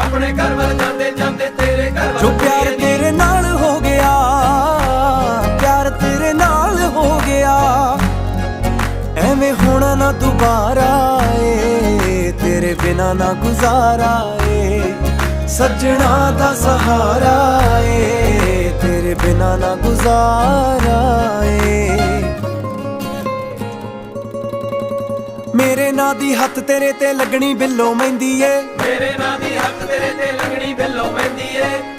अपने घर वाल जाते जाते तेरे घर जो प्यार तेरे नाल हो गया, प्यार तेरे नाल हो गया, एवें होना ना दोबारा ए, तेरे बिना ना गुजारा ए, सजना दा सहारा ए, तेरे बिना ना गुजारा ए। मेरे नां दी हत्थ तेरे ते लगनी बिल्लो मेहंदी ए, मेरे नां दी हत्थ तेरे ते लगनी बिल्लो मेहंदी ए।